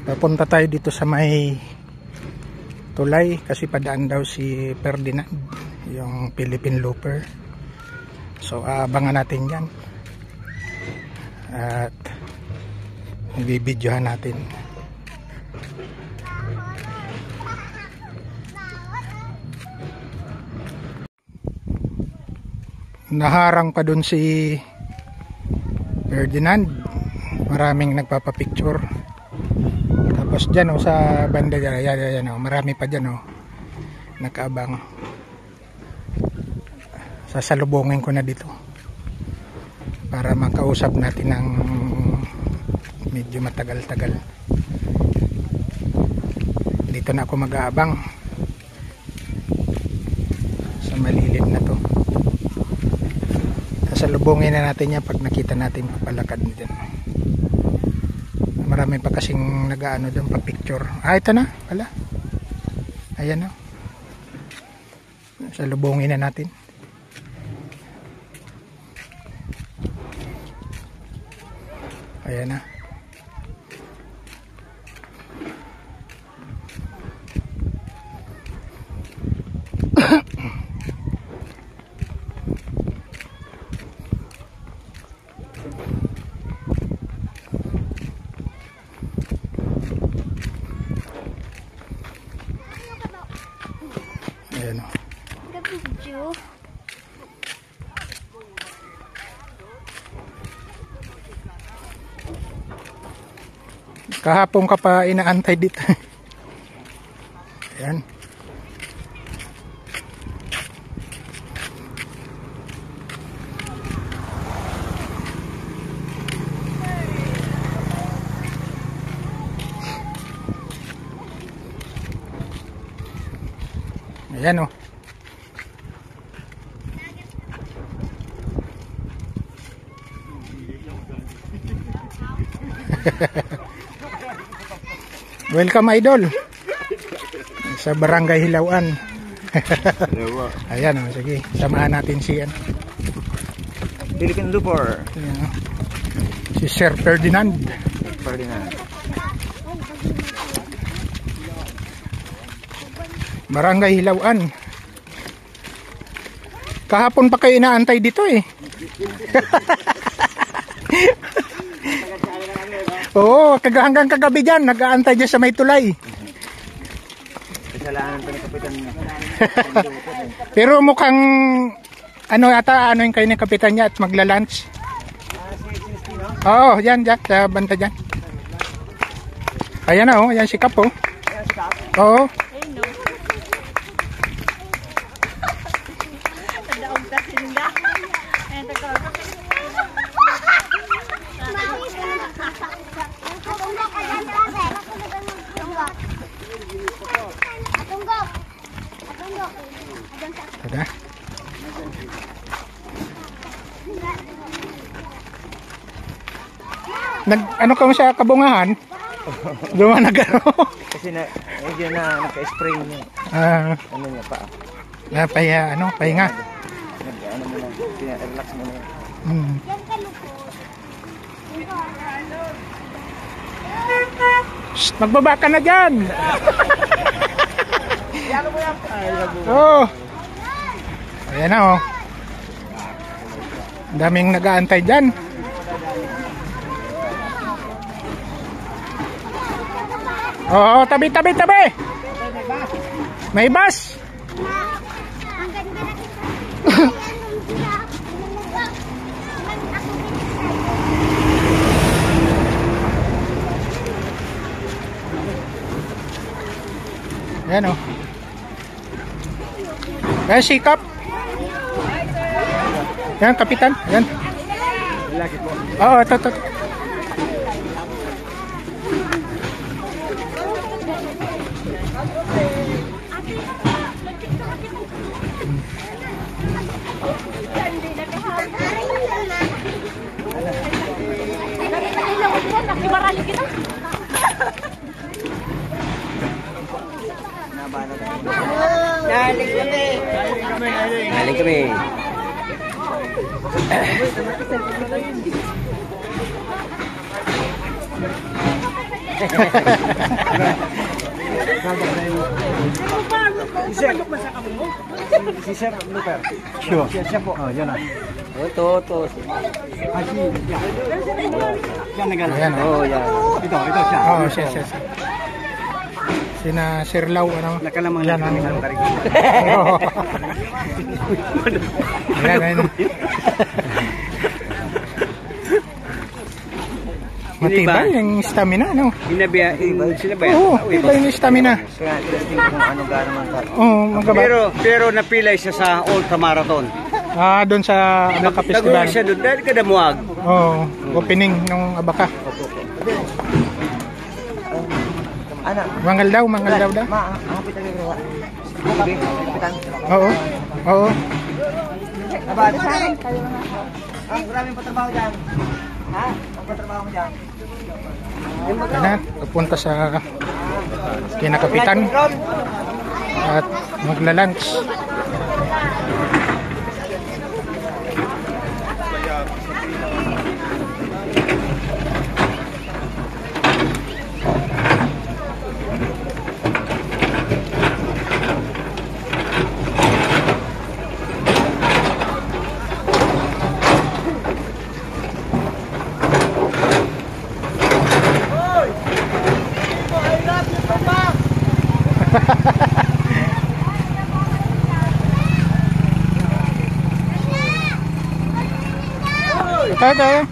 Papunta tayo dito sa may tulay kasi padaan daw si Ferdinand, yung Philippine Looper. So abangan natin yan at ibibidyohan natin. Naharang pa dun si Ferdinand, maraming nagpapapicture. Tapos dyan sa banda dyan, yan, marami pa dyan nakaabang. Sasalubungin ko na dito para makausap natin ng medyo matagal-tagal. Dito na ako mag-aabang sa malilim na to. Sasalubungin na natin yan pag nakita natin papalakad dyan. Marami pa kasing nag-aano doon pa picture. Ito na pala. Ayan na. Salubungin na natin. Ayan na. Ayan o. Kahapon ka pa inaantay dito. Ayan. Ayan o. Welcome idol sa Barangay Hilawan. Ayan o, sige, samahan natin si Philippine Looper. Si Sir Ferdinand. Barangay Hilawan. Kahapon pa kayo inaantay dito eh. Oo, hanggang kagabi dyan, nag-aantay dyan sa may tulay. Kasalanan pa ni Kapitan. Pero mukhang, ano yung kayo ng kapitan niya at magla-lunch. Oo, yan, sa banda dyan. Ayan na, yan si Kap. Oo. Tada. Ano ka mo sa kabungahan? Lumanag Kasi medyo na naka-spray niya. Ano niya pa? Pahinga. Ano mo na, relax mo na. Shhh, magbaba ka na dyan. Oh. Ayan na oh. Daming nag-aantay dyan. Oo, tabi. May bus. Ayan o. Ayan, sikap. Ayan, kapitan. Ayan. Oo, ito. Galing kami. Si Sir Luper. Sure. Siya po. Oh, yan ah. Ito. Yan na gano'n. Ayan, Oh, yan. Ito siya. Oo, siya. Sina Sir Lau, ano? Nakalamang Yan kami ang... ng tarik. Oo. Ayan. Matibay yung stamina, no? Sila ba yan? Oo, matibay yung stamina. Kaya testing kung ano gano'n man ka. Oo, magkaba. Pero napilay siya sa Ultra Marathon. Doon sa Abaka Festival. Nag-uwi siya doon dahil kadamuag. Oo, opening ng Abaka. Anak. Mangal daw daw. Kapitan yung gawa. Okay, kapitan. Oo. Abado sa akin. Maraming patrabaho dyan. Ha? Ang patrabaho mo dyan. Ayan na, pupunta sa kinakapitan at magla-lunch. Tayo.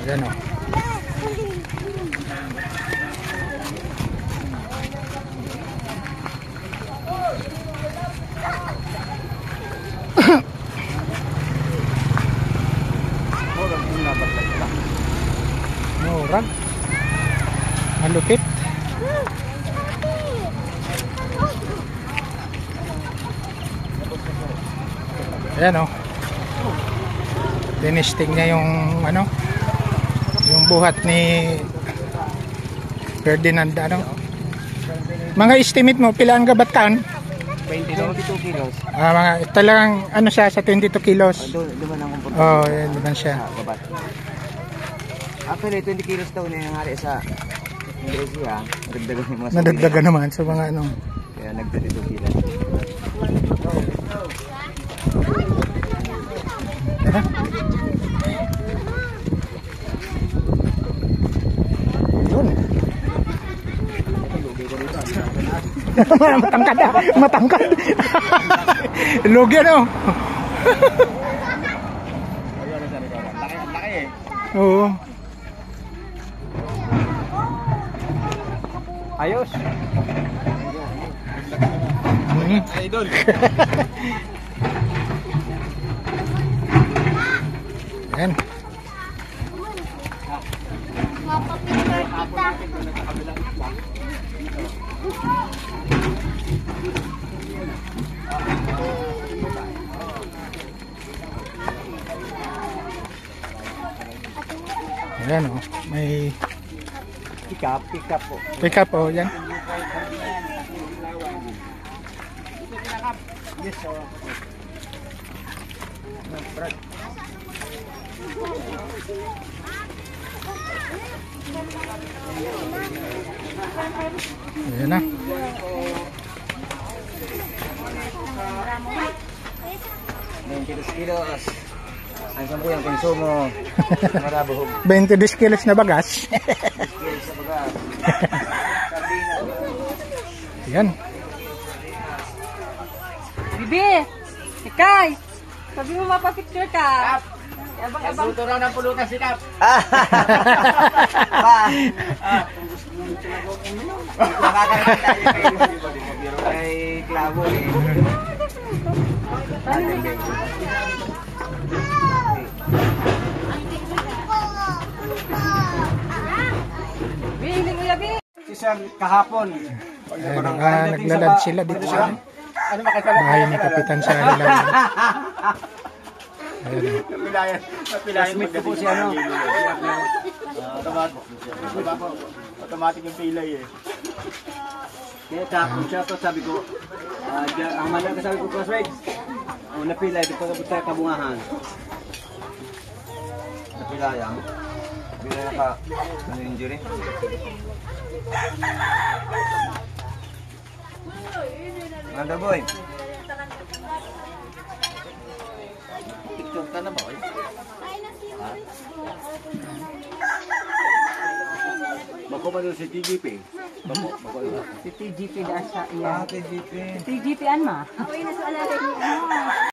Ayan o. Murag. Malupit. Ayan o. Tinisting niya yung ano, yung buhat ni Ferdinand, ano. Mga estimate mo, pila ang gabatan? 22 kilos. Mga talagang ano siya sa 22 kilos. Duman ang kumpara. Oh, yan naman siya. Babat. Actually, 20 kilos daw na nangyari sa Indonesia. Nadagdagan yung mga Nadagdagan naman sa mga ano. Kaya nag-22 kilos. Yun. Matangkad ah. Matangkad. Lugi ano. Oo. Ayos. Idol. Yan. Mapapicture kita. Ayan o. May Pick up po. pick up o. Yan. Ayan na. Kilos. Ang saan po yung konsumo. Marabuhog. 22 kilos na bagas. Kilos sa bagas. Yan. Bibi! Ikay! Sabi mo mapapicture ka. Abang-abang. Luto raw ng pulutan si Kap. Kay Klabo eh. Bi, hindi mo yabi. Si Sir kahapon. Naglalad sila dito sa bahay ni Kapitan sa Hilaw. Napilayan Classmate ko po si ano. Automatic yung pilay eh. Kaya tapos siya to sabi ko, ang malang ka sabi ko, classmates, napilay, di pa sa kabungahan. Napilayang? Bila naka, injury? Ganda boy. TikTok ka na ba boy? Bako ba doon si TGP? Bako doon. Si TGP na siya. TGP. TGP an ma? Ako yung nasa alalay niya.